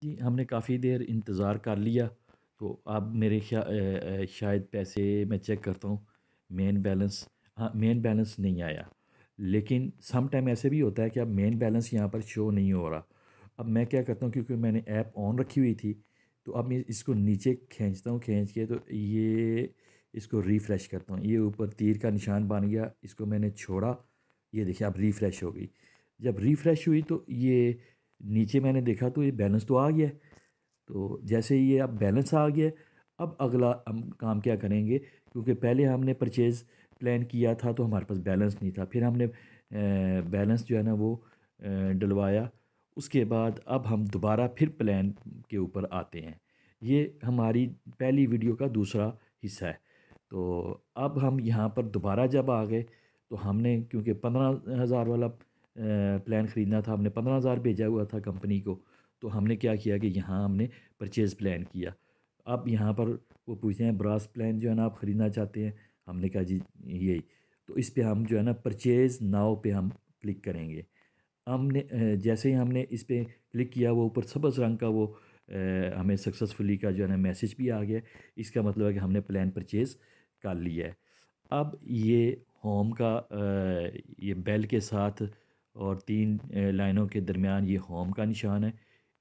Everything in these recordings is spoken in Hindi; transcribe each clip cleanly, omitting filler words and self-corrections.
जी, हमने काफ़ी देर इंतज़ार कर लिया, तो अब मेरे शायद पैसे मैं चेक करता हूँ, मेन बैलेंस, हाँ, मेन बैलेंस नहीं आया। लेकिन सम टाइम ऐसे भी होता है कि अब मेन बैलेंस यहाँ पर शो नहीं हो रहा। अब मैं क्या करता हूँ, क्योंकि मैंने ऐप ऑन रखी हुई थी, तो अब मैं इसको नीचे खींचता हूँ, खींच के तो ये इसको रिफ़्रेश करता हूँ। ये ऊपर तीर का निशान बन गया, इसको मैंने छोड़ा, ये देखिए अब रिफ़्रेश हो गई। जब रिफ़्रेश हुई तो ये नीचे मैंने देखा तो ये बैलेंस तो आ गया है। तो जैसे ही ये अब बैलेंस आ गया, अब अगला हम काम क्या करेंगे, क्योंकि पहले हमने परचेज़ प्लान किया था तो हमारे पास बैलेंस नहीं था। फिर हमने बैलेंस जो है ना वो डलवाया। उसके बाद अब हम दोबारा फिर प्लान के ऊपर आते हैं। ये हमारी पहली वीडियो का दूसरा हिस्सा है। तो अब हम यहाँ पर दोबारा जब आ गए, तो हमने क्योंकि 15,000 वाला प्लान ख़रीदना था, हमने 15,000 भेजा हुआ था कंपनी को। तो हमने क्या किया कि यहाँ हमने परचेज़ प्लान किया। अब यहाँ पर वो पूछते हैं ब्रास प्लान जो है ना आप ख़रीदना चाहते हैं? हमने कहा जी यही। तो इस पे हम जो है ना परचेज़ नाउ पे हम क्लिक करेंगे। हमने जैसे ही हमने इस पे क्लिक किया, वो ऊपर सब्ज़ रंग का वो हमें सक्सेसफुली का जो है ना मैसेज भी आ गया। इसका मतलब है कि हमने प्लान परचेज़ कर लिया है। अब ये होम का ये बेल के साथ और 3 लाइनों के दरमियान ये होम का निशान है,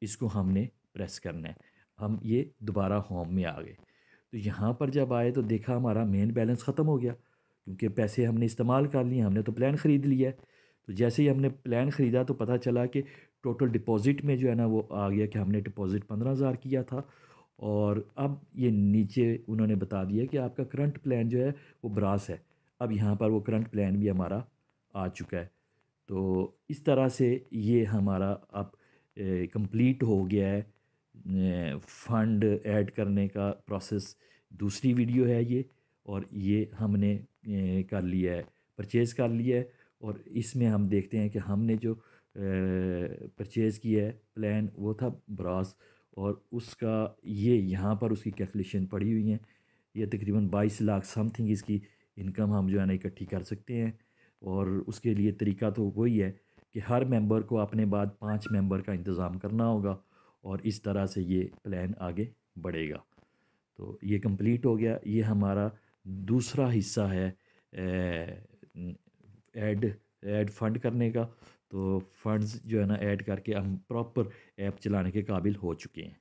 इसको हमने प्रेस करना है। हम ये दोबारा होम में आ गए। तो यहाँ पर जब आए तो देखा हमारा मेन बैलेंस ख़त्म हो गया, क्योंकि पैसे हमने इस्तेमाल कर लिए, हमने तो प्लान ख़रीद लिया है। तो जैसे ही हमने प्लान ख़रीदा तो पता चला कि टोटल डिपॉज़िट में जो है ना वो आ गया कि हमने डिपॉज़िट 15,000 किया था, और अब ये नीचे उन्होंने बता दिया कि आपका करंट प्लान जो है वो ब्रास है। अब यहाँ पर वो करंट प्लान भी हमारा आ चुका है। तो इस तरह से ये हमारा अब कंप्लीट हो गया है फ़ंड ऐड करने का प्रोसेस। दूसरी वीडियो है ये, और ये हमने कर लिया है, परचेज़ कर लिया है। और इसमें हम देखते हैं कि हमने जो परचेज़ किया है प्लान वो था ब्रास, और उसका ये यहाँ पर उसकी कैलकुलेशन पड़ी हुई है। ये तकरीबन 22 लाख समथिंग इसकी इनकम हम जो है ना इकट्ठी कर सकते हैं। और उसके लिए तरीका तो वही है कि हर मेंबर को अपने बाद 5 मेंबर का इंतज़ाम करना होगा, और इस तरह से ये प्लान आगे बढ़ेगा। तो ये कंप्लीट हो गया, ये हमारा दूसरा हिस्सा है ऐड ऐड फंड करने का। तो फंड्स जो है ना ऐड करके हम प्रॉपर ऐप चलाने के काबिल हो चुके हैं।